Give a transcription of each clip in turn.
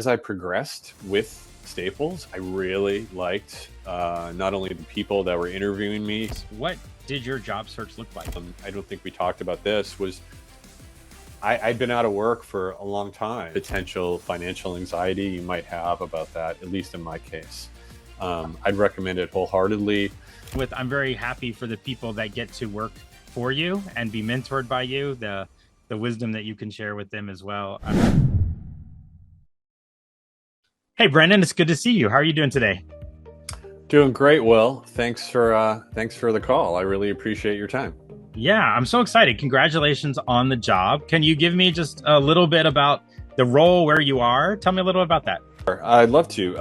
As I progressed with Staples, I really liked not only the people that were interviewing me. What did your job search look like? I don't think we talked about this, was I'd been out of work for a long time. Potential financial anxiety you might have about that, at least in my case. I'd recommend it wholeheartedly. I'm very happy for the people that get to work for you and be mentored by you, the wisdom that you can share with them as well. Hey, Brendan, it's good to see you. How are you doing today? Doing great, Will. Thanks for the call. I really appreciate your time. Yeah, I'm so excited. Congratulations on the job. Can you give me just a little bit about the role, where you are? Tell me a little about that. I'd love to.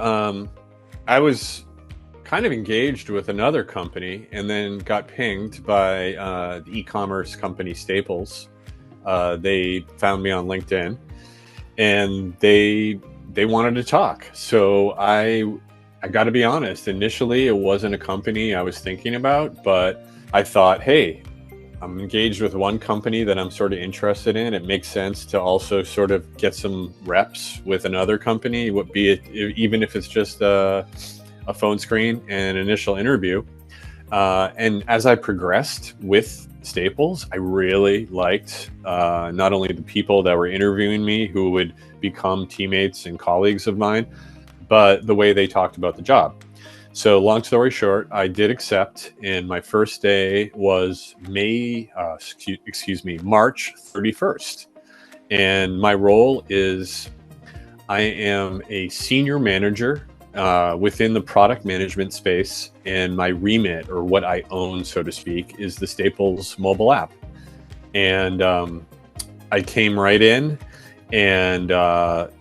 I was kind of engaged with another company and then got pinged by the e-commerce company Staples. They found me on LinkedIn and they wanted to talk. So I got to be honest, initially it wasn't a company I was thinking about, but I thought, hey, I'm engaged with one company that I'm sort of interested in. It makes sense to also sort of get some reps with another company, be it even if it's just a phone screen and an initial interview. And as I progressed with Staples, I really liked not only the people that were interviewing me who would become teammates and colleagues of mine, but the way they talked about the job. So long story short, I did accept, and my first day was March 31st. And my role is I am a senior manager within the product management space, and my remit, or what I own, so to speak, is the Staples mobile app. And I came right in, and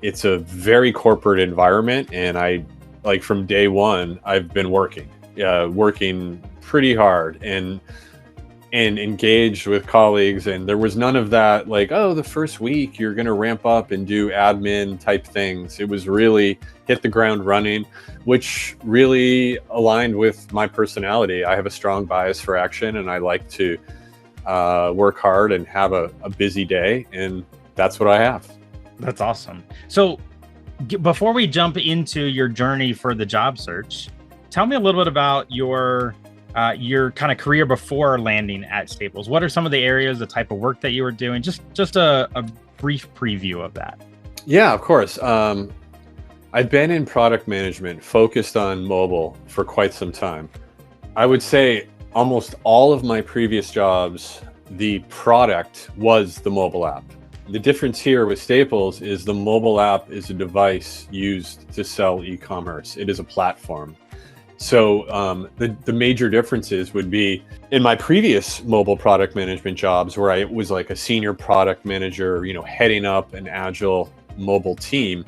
it's a very corporate environment, and from day one, I've been working pretty hard and engaged with colleagues. And there was none of that, like, oh, the first week you're going to ramp up and do admin type things. It was really hit the ground running, which really aligned with my personality. I have a strong bias for action, and I like to work hard and have a busy day. And that's what I have. That's awesome. So before we jump into your journey for the job search, tell me a little bit about your kind of career before landing at Staples. What are some of the areas, the type of work that you were doing? Just a brief preview of that. Yeah, of course. I've been in product management focused on mobile for quite some time. I would say almost all of my previous jobs, the product was the mobile app. The difference here with Staples is the mobile app is a device used to sell e-commerce. It is a platform. So the major differences would be in my previous mobile product management jobs, where I was like a senior product manager, heading up an agile mobile team.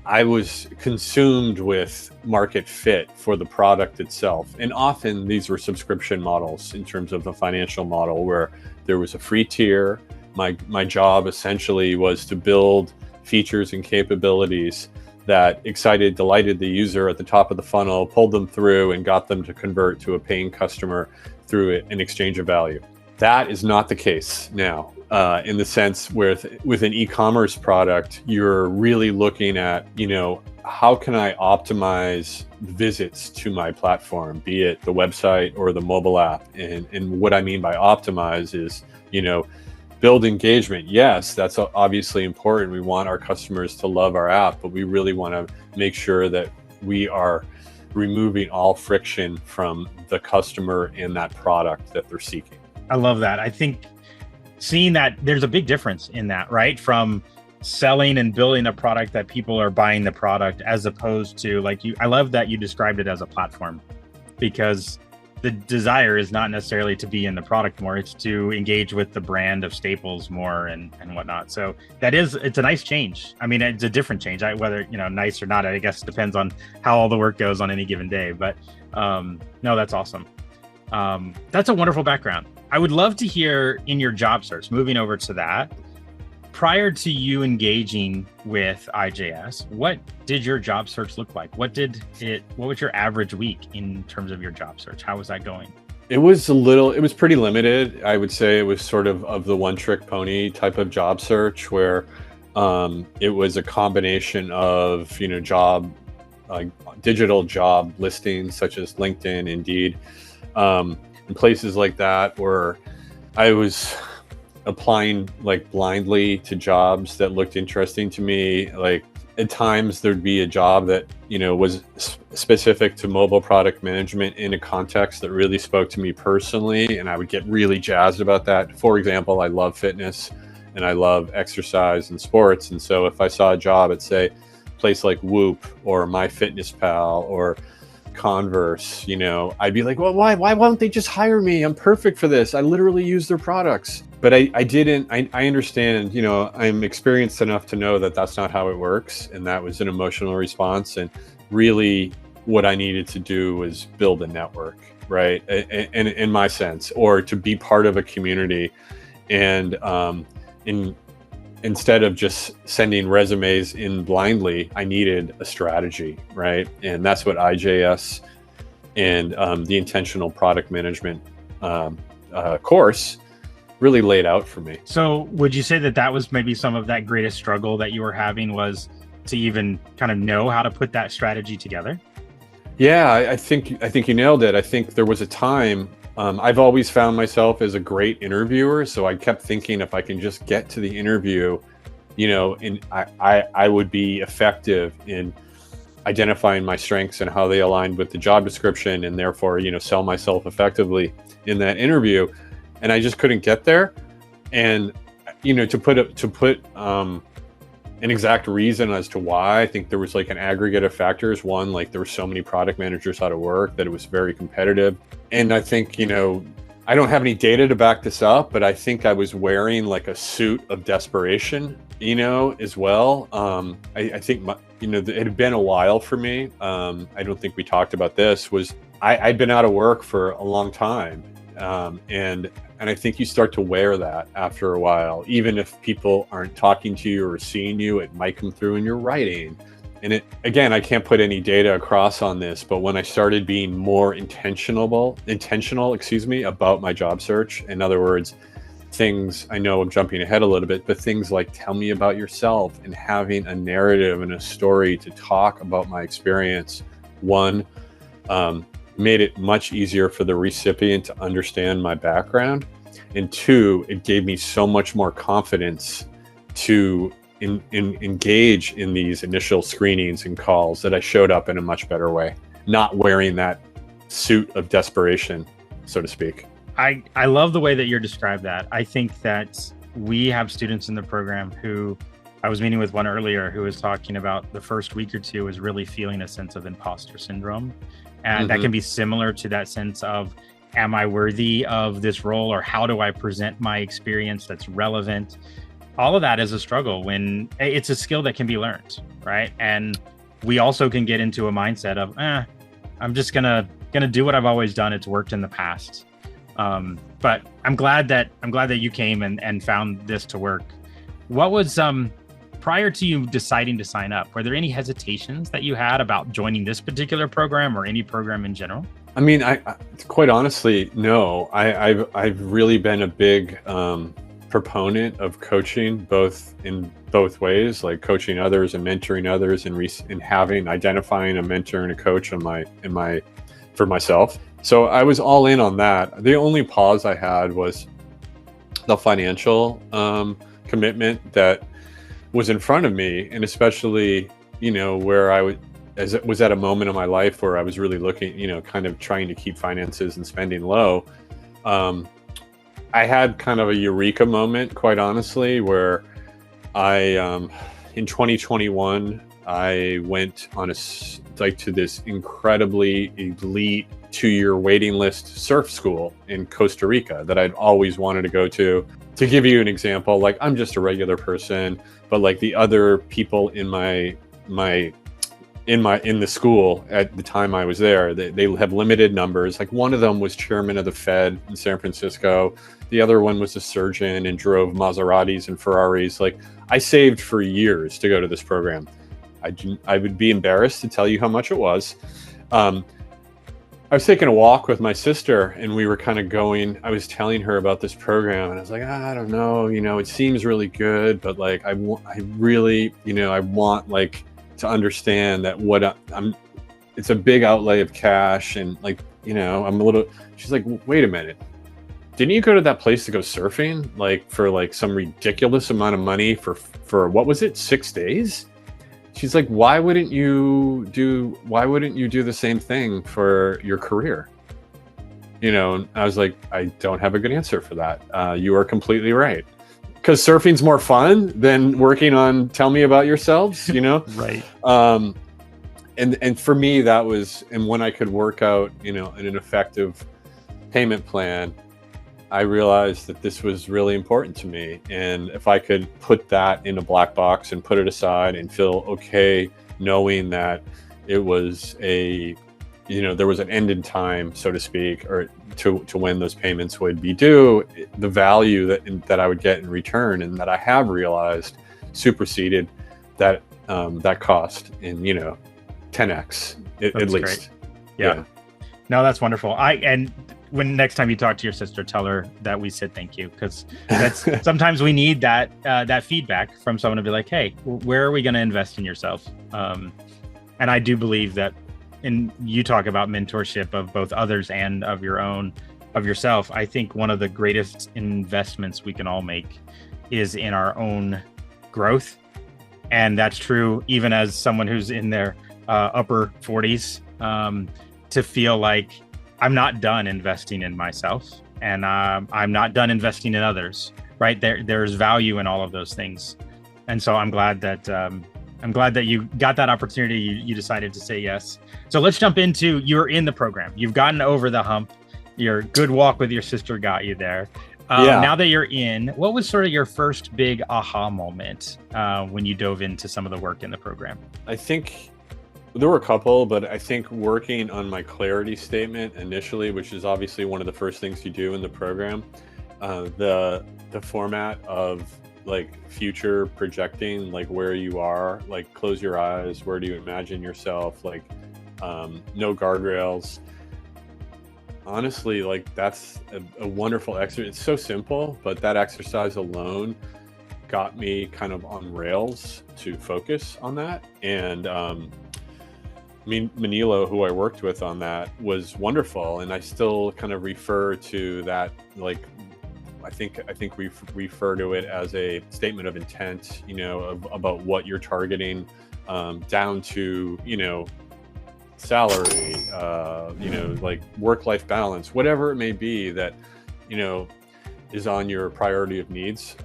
I was consumed with market fit for the product itself. And often these were subscription models in terms of the financial model, where there was a free tier. My job essentially was to build features and capabilities that delighted the user at the top of the funnel, pulled them through, and got them to convert to a paying customer through an exchange of value. That is not the case now. In the sense with an e-commerce product, you're really looking at, how can I optimize visits to my platform, be it the website or the mobile app? And what I mean by optimize is, build engagement. Yes, that's obviously important. We want our customers to love our app, but we really want to make sure that we are removing all friction from the customer and that product that they're seeking. I love that. I think seeing that there's a big difference in that, right? From selling and building a product that people are buying the product, as opposed to I love that you described it as a platform, because the desire is not necessarily to be in the product more, it's to engage with the brand of Staples more and whatnot. So it's a nice change. I mean, it's a different change. Whether, nice or not, I guess depends on how all the work goes on any given day. But no, that's awesome. That's a wonderful background. I would love to hear in your job search, moving over to that, prior to you engaging with IJS, what did your job search look like? What was your average week in terms of your job search? How was that going? It was pretty limited. I would say it was sort of the one trick pony type of job search, where It was a combination of, digital job listings such as LinkedIn, Indeed, and places like that, where I was applying like blindly to jobs that looked interesting to me. Like at times there'd be a job that, was specific to mobile product management in a context that really spoke to me personally, and I would get really jazzed about that. For example, I love fitness and I love exercise and sports. And so if I saw a job at, say, a place like Whoop or MyFitnessPal or Converse, I'd be like, well, why won't they just hire me? I'm perfect for this. I literally use their products. But I didn't, I understand, I'm experienced enough to know that that's not how it works. And that was an emotional response. And really what I needed to do was build a network, right? And in my sense, or to be part of a community. And instead of just sending resumes in blindly, I needed a strategy, right? And that's what IJS and the intentional product management course really laid out for me. So would you say that was maybe some of that greatest struggle that you were having, was to even kind of know how to put that strategy together? Yeah, I think you nailed it. I think there was a time, I've always found myself as a great interviewer. So I kept thinking if I can just get to the interview, and I would be effective in identifying my strengths and how they aligned with the job description, and therefore, sell myself effectively in that interview. And I just couldn't get there. And, to put an exact reason as to why, I think there was like an aggregate of factors. One, like there were so many product managers out of work that it was very competitive. And I think, I don't have any data to back this up, but I think I was wearing like a suit of desperation, as well. I think, it had been a while for me. I don't think we talked about this, was I'd been out of work for a long time. And I think you start to wear that after a while. Even if people aren't talking to you or seeing you, it might come through in your writing. And again, I can't put any data across on this, but when I started being more intentional, about my job search, in other words, things, I know I'm jumping ahead a little bit, but things like tell me about yourself and having a narrative and a story to talk about my experience, one, made it much easier for the recipient to understand my background. And two, it gave me so much more confidence to engage in these initial screenings and calls, that I showed up in a much better way, not wearing that suit of desperation, so to speak. I love the way that you described that. I think that we have students in the program who, I was meeting with one earlier who was talking about the first week or two was really feeling a sense of imposter syndrome. And that can be similar to that sense of, am I worthy of this role, or how do I present my experience that's relevant? All of that is a struggle when it's a skill that can be learned, right? And we also can get into a mindset of, I'm just gonna do what I've always done. It's worked in the past. But I'm glad that you came and found this to work. What was prior to you deciding to sign up, were there any hesitations that you had about joining this particular program or any program in general? I mean, I quite honestly, no. I've really been a big proponent of coaching, in both ways, like coaching others and mentoring others, and identifying a mentor and a coach for myself. So I was all in on that. The only pause I had was the financial commitment that was in front of me, and especially, where I was at a moment in my life where I was really looking, kind of trying to keep finances and spending low. I had kind of a eureka moment, quite honestly, where in 2021, I went on to this incredibly elite 2-year waiting list surf school in Costa Rica that I'd always wanted to go to. To give you an example, like I'm just a regular person, but like the other people in the school at the time I was there, they have limited numbers. Like one of them was chairman of the Fed in San Francisco. The other one was a surgeon and drove Maseratis and Ferraris. Like I saved for years to go to this program. I would be embarrassed to tell you how much it was. I was taking a walk with my sister, and we were kind of going. I was telling her about this program, and I was like, I don't know, it seems really good, but like, I really, I want like to understand that I'm. It's a big outlay of cash, and like, I'm a little. She's like, wait a minute, didn't you go to that place to go surfing, like for like some ridiculous amount of money for what was it, 6 days? She's like, why wouldn't you do the same thing for your career? And I was like, I don't have a good answer for that. You are completely right. Because surfing's more fun than working on tell me about yourselves, Right. And for me, that was, and when I could work out, in an effective payment plan, I realized that this was really important to me. And if I could put that in a black box and put it aside and feel okay knowing that it was there was an end in time, so to speak, or to when those payments would be due, the value that I would get in return, and that I have realized superseded that cost in 10x at least. Great. Yeah. No, that's wonderful. And when next time you talk to your sister, tell her that we said thank you, because that's sometimes we need that feedback from someone to be like, hey, where are we going to invest in yourself? And I do believe that, and you talk about mentorship of both others and of yourself. I think one of the greatest investments we can all make is in our own growth. And that's true even as someone who's in their upper 40s, to feel like I'm not done investing in myself, and I'm not done investing in others, right? There's value in all of those things. And so I'm glad that you got that opportunity. You decided to say yes. So let's jump into, you're in the program. You've gotten over the hump. Your good walk with your sister got you there. Now that you're in, what was sort of your first big aha moment when you dove into some of the work in the program? I think there were a couple, but I think working on my clarity statement initially, which is obviously one of the first things you do in the program, the format of like future projecting, like where you are, like close your eyes, where do you imagine yourself, like no guardrails. Honestly, like that's a wonderful exercise. It's so simple, but that exercise alone got me kind of on rails to focus on that. And Manilo, who I worked with on that, was wonderful, and I still kind of refer to that, like I think we refer to it as a statement of intent, about what you're targeting, down to salary, like work-life balance, whatever it may be that is on your priority of needs.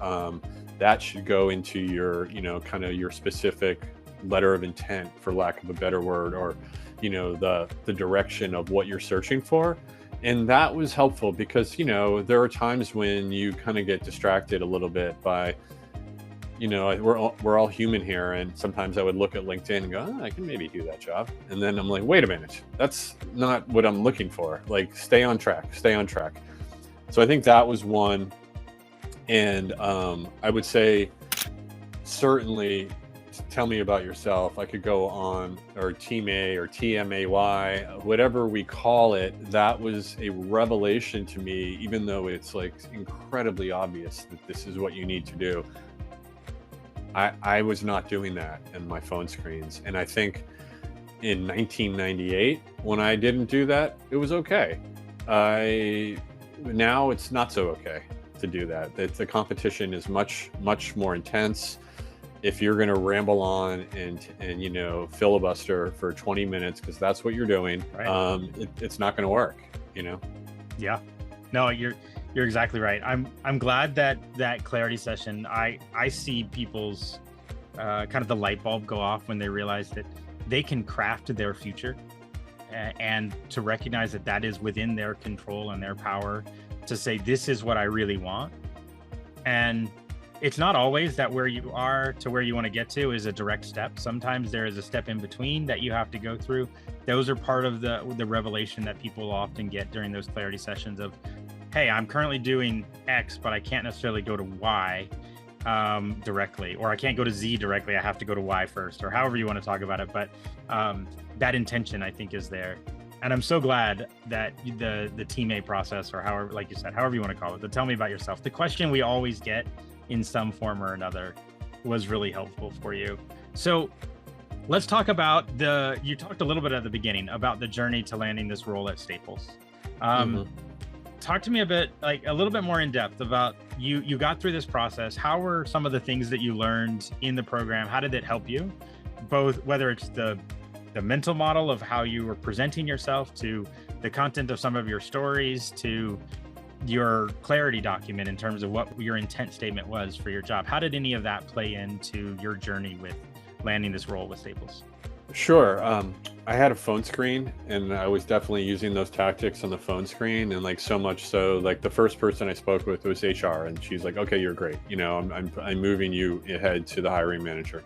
That should go into your kind of your specific letter of intent, for lack of a better word, or the direction of what you're searching for. And that was helpful because there are times when you kind of get distracted a little bit by we're all human here, and sometimes I would look at LinkedIn and go, I can maybe do that job, and then I'm like, wait a minute, that's not what I'm looking for. Like, stay on track. So I think that was one. And I would say certainly tell me about yourself. I could go on, or Team A or TMAY, whatever we call it. That was a revelation to me, even though it's like incredibly obvious that this is what you need to do. I was not doing that in my phone screens. And I think in 1998, when I didn't do that, it was okay. Now it's not so okay to do that. The competition is much, much more intense. If you're going to ramble on and filibuster for 20 minutes, because that's what you're doing, right, it's not going to work. Yeah, no, you're exactly right. I'm glad that clarity session, I see people's kind of the light bulb go off when they realize that they can craft their future, and to recognize that is within their control and their power to say, this is what I really want. And it's not always that where you are to where you want to get to is a direct step. Sometimes there is a step in between that you have to go through. Those are part of the revelation that people often get during those clarity sessions of, hey, I'm currently doing X, but I can't necessarily go to Y directly, or I can't go to Z directly. I have to go to Y first, or however you want to talk about it. But that intention, I think, is there. And I'm so glad that the teammate process, or however, like you said, however you want to call it, the tell me about yourself, the question we always get in some form or another, was really helpful for you. So let's talk about you talked a little bit at the beginning about the journey to landing this role at Staples. Talk to me a bit, like a little bit more in depth about you got through this process. How were some of the things that you learned in the program? How did it help you? Both, whether it's the mental model of how you were presenting yourself, to the content of some of your stories, to your clarity document in terms of what your intent statement was for your job. How did any of that play into your journey with landing this role with Staples? Sure. I had a phone screen, and I was definitely using those tactics on the phone screen, and like so much so, like the first person I spoke with was HR, and she's like, "Okay, you're great. You know, I'm moving you ahead to the hiring manager."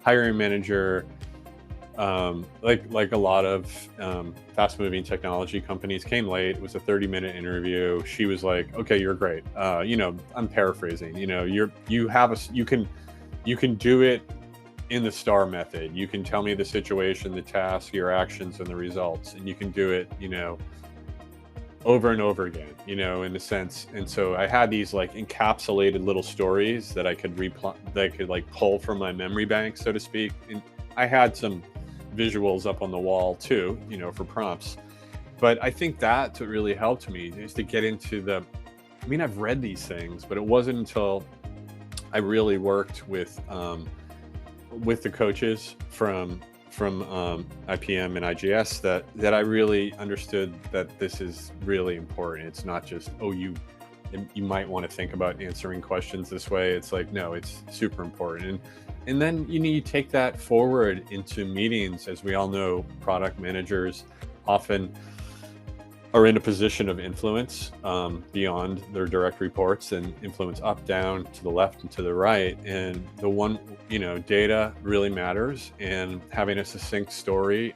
Hiring manager, like a lot of fast-moving technology companies, came late. It was a 30-minute interview. She was like, "Okay, you're great. You know, I'm paraphrasing. You know, you can do it in the STAR method. You can tell me the situation, the task, your actions, and the results, and you can do it, you know, over and over again, you know, in a sense." And so I had these like encapsulated little stories that I could like pull from my memory bank, so to speak. And I had some visuals up on the wall too, you know, for prompts. But I think that's what really helped me, is to get into I mean, I've read these things, but it wasn't until I really worked with the coaches from IPM and IGS that I really understood that this is really important. It's not just, oh, you might want to think about answering questions this way. It's like, no, it's super important. And then you need to take that forward into meetings. As we all know, product managers often are in a position of influence beyond their direct reports, and influence up, down, to the left, and to the right. And the one, you know, data really matters, and having a succinct story,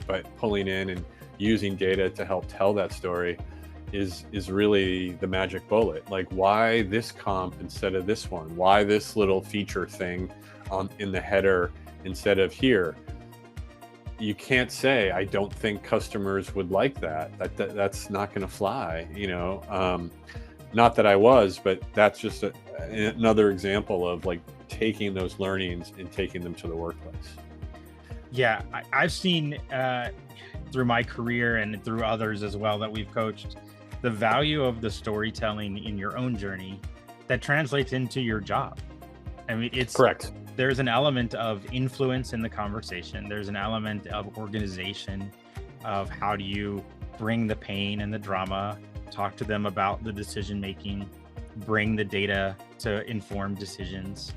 but pulling in and using data to help tell that story is really the magic bullet. Like, why this comp instead of this one? Why this little feature thing in the header instead of here? You can't say, I don't think customers would like that. That's not going to fly, you know. Not that I was, but that's just another example of like taking those learnings and taking them to the workplace. Yeah, I've seen through my career and through others as well that we've coached, the value of the storytelling in your own journey that translates into your job. I mean, it's correct. There's an element of influence in the conversation. There's an element of organization, of how do you bring the pain and the drama, talk to them about the decision making, bring the data to inform decisions,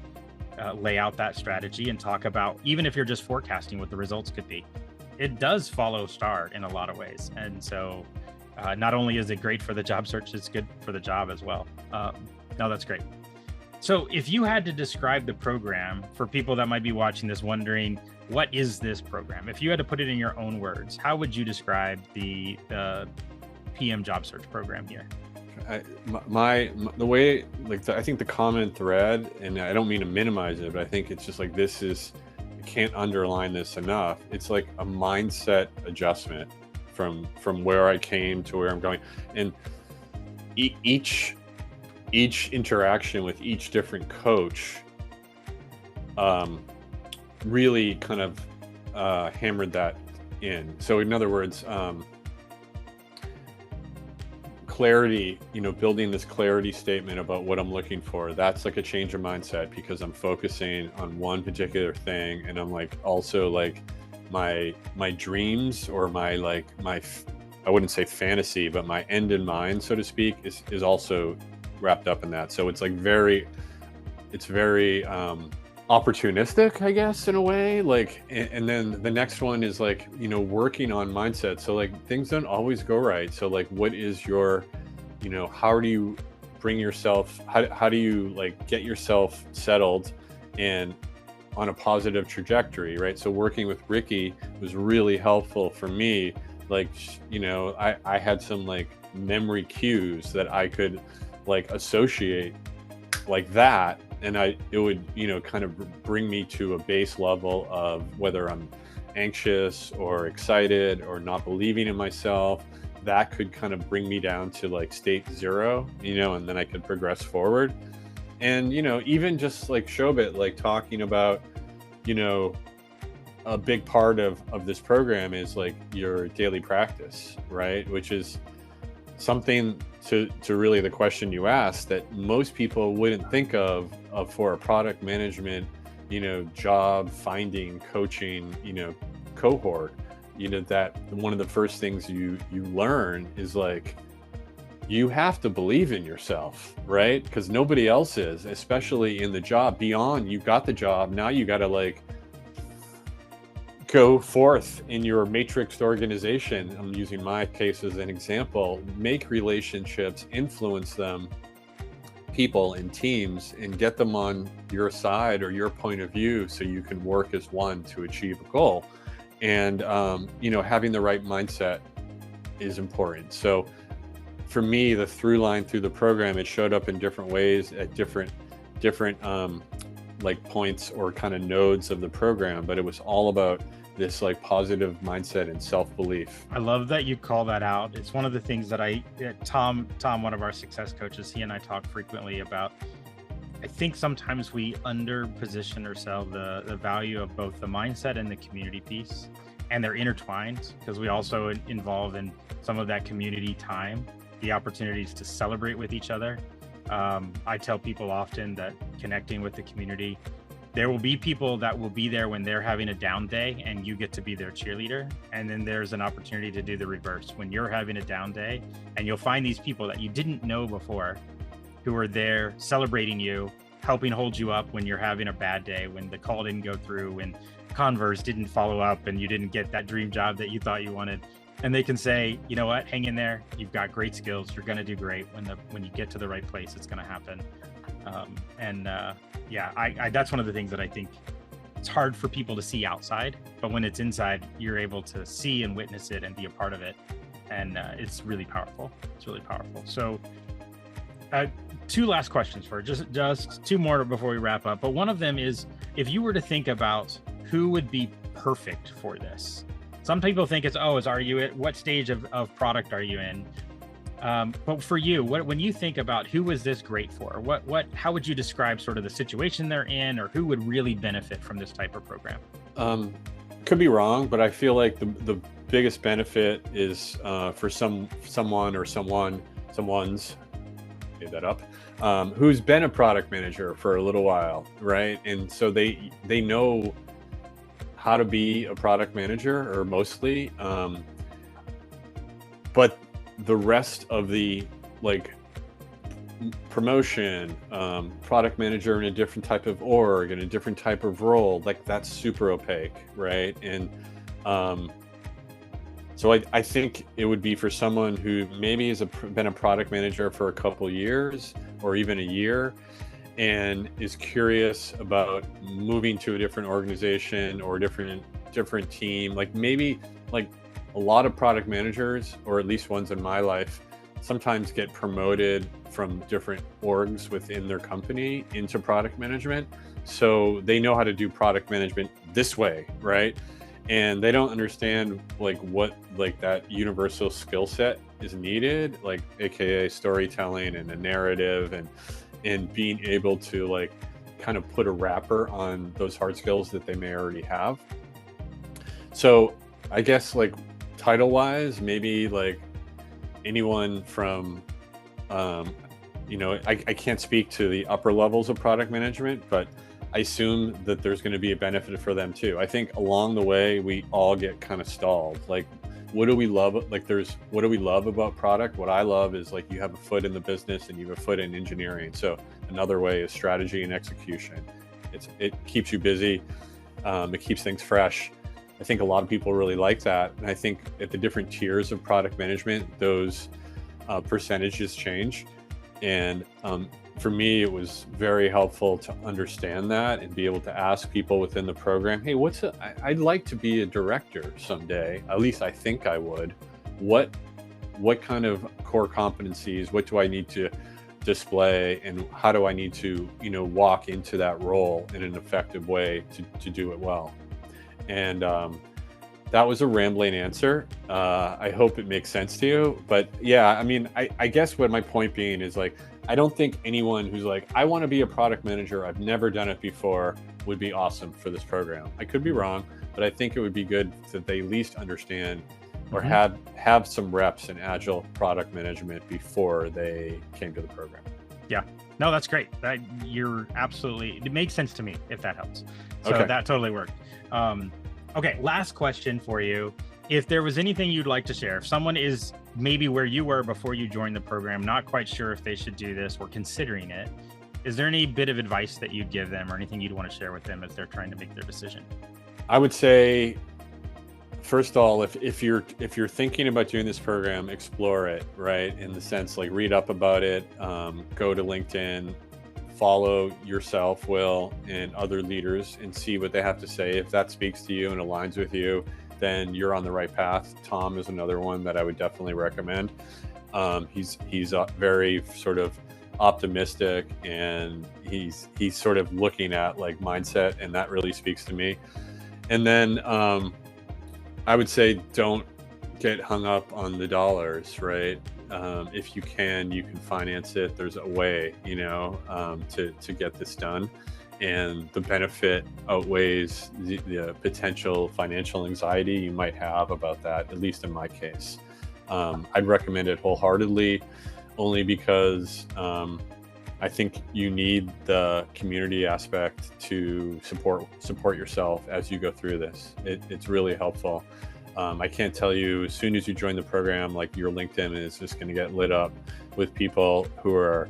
lay out that strategy, and talk about, even if you're just forecasting what the results could be. It does follow STAR in a lot of ways. And so not only is it great for the job search, it's good for the job as well. No, that's great. So if you had to describe the program for people that might be watching this wondering, what is this program? If you had to put it in your own words, how would you describe the PM job search program here? The way, like, I think the common thread, and I don't mean to minimize it, but I think it's just like, I can't underline this enough. It's like a mindset adjustment from where I came to where I'm going. And each interaction with each different coach really kind of hammered that in. So in other words, clarity, you know, building this clarity statement about what I'm looking for, that's like a change of mindset, because I'm focusing on one particular thing. And I'm like, also like my dreams, or my I wouldn't say fantasy, but my end in mind, so to speak, is also wrapped up in that. So it's like very opportunistic, I guess, in a way. Like, and then the next one is like, you know, working on mindset. So like, things don't always go right. So like, what is your, you know, how do you bring yourself, how do you like get yourself settled and on a positive trajectory, right? So working with Ricky was really helpful for me. Like, you know, I had some like memory cues that I could like associate like that, and it would, you know, kind of bring me to a base level of whether I'm anxious or excited or not believing in myself, that could kind of bring me down to like state zero, and then I could progress forward. And, even just like Shobit, like talking about, you know, a big part of this program is like your daily practice, right? Which is something to really the question you asked that most people wouldn't think of for a product management, job finding, coaching, cohort. That one of the first things you learn is like, you have to believe in yourself, right? Because nobody else is, especially in the job. Beyond, you got the job, now you got to like go forth in your matrixed organization. I'm using my case as an example. Make relationships, influence them, people and teams, and get them on your side or your point of view so you can work as one to achieve a goal. And having the right mindset is important. So for me, the through line through the program, it showed up in different ways at different like points or kind of nodes of the program, but it was all about this like positive mindset and self-belief. I love that you call that out. It's one of the things that Tom, one of our success coaches, he and I talk frequently about. I think sometimes we under position ourselves the value of both the mindset and the community piece, and they're intertwined because we also involve in some of that community time, the opportunities to celebrate with each other. I tell people often that connecting with the community, there will be people that will be there when they're having a down day and you get to be their cheerleader. And then there's an opportunity to do the reverse when you're having a down day, and you'll find these people that you didn't know before who are there celebrating you, helping hold you up when you're having a bad day, when the call didn't go through, when Converse didn't follow up and you didn't get that dream job that you thought you wanted. And they can say, you know what, hang in there. You've got great skills. You're going to do great. When you get to the right place, it's going to happen. That's one of the things that I think it's hard for people to see outside, but when it's inside, you're able to see and witness it and be a part of it. And it's really powerful. It's really powerful. So two last questions for just two more before we wrap up. But one of them is, if you were to think about who would be perfect for this. Some people think what stage of product are you in? But for you, when you think about who is this great for, how would you describe sort of the situation they're in, or who would really benefit from this type of program? Could be wrong, but I feel like the biggest benefit is for someone's made that up, who's been a product manager for a little while, right? And so they know how to be a product manager, or mostly, but the rest of the like promotion, product manager in a different type of org, in a different type of role, like that's super opaque, right? And so I think it would be for someone who maybe has been a product manager for a couple years or even a year, and is curious about moving to a different organization or a different team. Like maybe like a lot of product managers, or at least ones in my life, sometimes get promoted from different orgs within their company into product management. So they know how to do product management this way, right? And they don't understand like what like that universal skill set is needed, like AKA storytelling and a narrative, and being able to like kind of put a wrapper on those hard skills that they may already have. So I guess like title wise, maybe like anyone from, I can't speak to the upper levels of product management, but I assume that there's going to be a benefit for them too. I think along the way, we all get kind of stalled. Like, what do we love? Like what do we love about product? What I love is like you have a foot in the business and you have a foot in engineering. So another way is strategy and execution. It keeps you busy. It keeps things fresh. I think a lot of people really like that. And I think at the different tiers of product management, those percentages change. And for me, it was very helpful to understand that and be able to ask people within the program, hey, I'd like to be a director someday. At least I think I would. What kind of core competencies, what do I need to display, and how do I need to, walk into that role in an effective way to do it well? And That was a rambling answer. I hope it makes sense to you. But yeah, I mean, I guess what my point being is like, I don't think anyone who's like, I want to be a product manager, I've never done it before, would be awesome for this program. I could be wrong, but I think it would be good that they at least understand or have some reps in agile product management before they came to the program. Yeah, no, that's great. You're absolutely, it makes sense to me if that helps. So Okay. that totally worked. Okay, last question for you. If there was anything you'd like to share, if someone is maybe where you were before you joined the program, not quite sure if they should do this or considering it, is there any bit of advice that you'd give them or anything you'd want to share with them as they're trying to make their decision? I would say, first of all, if you're thinking about doing this program, explore it, right? In the sense, like, read up about it, go to LinkedIn, follow yourself, Will, and other leaders, and see what they have to say. If that speaks to you and aligns with you, then you're on the right path. Tom is another one that I would definitely recommend. He's very sort of optimistic, and he's sort of looking at like mindset, and that really speaks to me. And then I would say, don't get hung up on the dollars, right? If you can finance it. There's a way, to get this done, and the benefit outweighs the potential financial anxiety you might have about that, at least in my case. I'd recommend it wholeheartedly, only because I think you need the community aspect to support yourself as you go through this. It's really helpful. I can't tell you, as soon as you join the program, like, your LinkedIn is just going to get lit up with people who are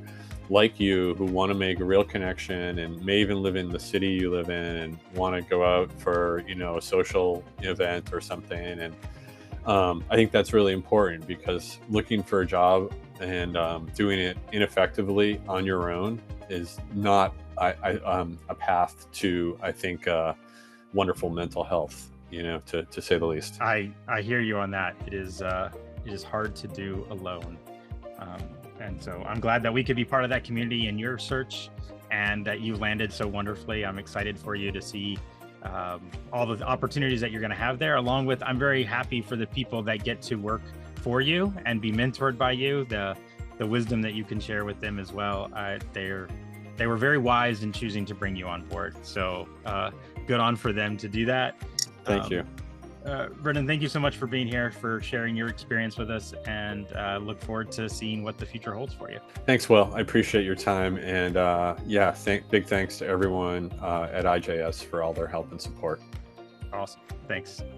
like you, who want to make a real connection and may even live in the city you live in and want to go out for, a social event or something. And I think that's really important, because looking for a job and doing it ineffectively on your own is not a path to, I think, wonderful mental health, to say the least. I hear you on that. It is hard to do alone. And so I'm glad that we could be part of that community in your search, and that you landed so wonderfully. I'm excited for you to see all the opportunities that you're going to have there, along with, I'm very happy for the people that get to work for you and be mentored by you, the wisdom that you can share with them as well. They were very wise in choosing to bring you on board. So good on for them to do that. Thank you. Brendan, thank you so much for being here, for sharing your experience with us, and look forward to seeing what the future holds for you. Thanks, Will. I appreciate your time. And big thanks to everyone at IJS for all their help and support. Awesome. Thanks.